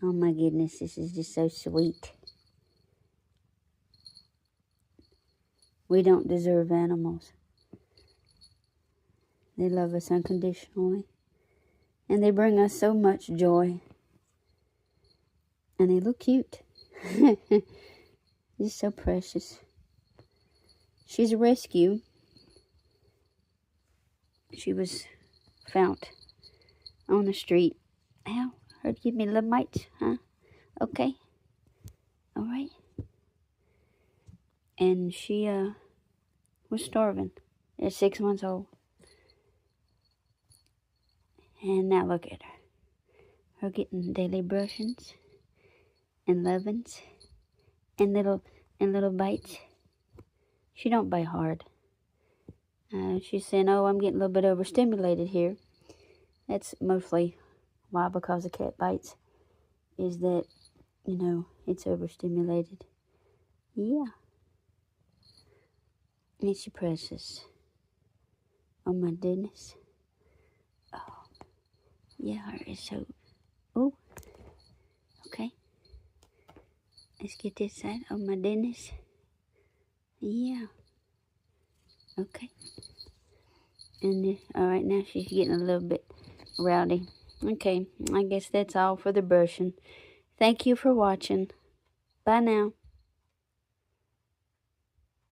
Oh my goodness, this is just so sweet. We don't deserve animals. They love us unconditionally. And they bring us so much joy. And they look cute. Just so precious. She's a rescue. She was found on the street. Ow, heard you give me a little mite, huh? Okay. All right. And she was starving at 6 months old. And now look at her. Her getting daily brushings and lovings and little bites. She don't bite hard. She's saying, oh, I'm getting a little bit overstimulated here. That's mostly why, because the cat bites, is that, you know, it's overstimulated. Yeah. Ain't she precious? Oh my goodness. Oh, yeah, her is so. Oh, okay. Let's get this side. Oh my goodness. Yeah. Okay. And all right, now she's getting a little bit rowdy. Okay, I guess that's all for the brushing. Thank you for watching. Bye now.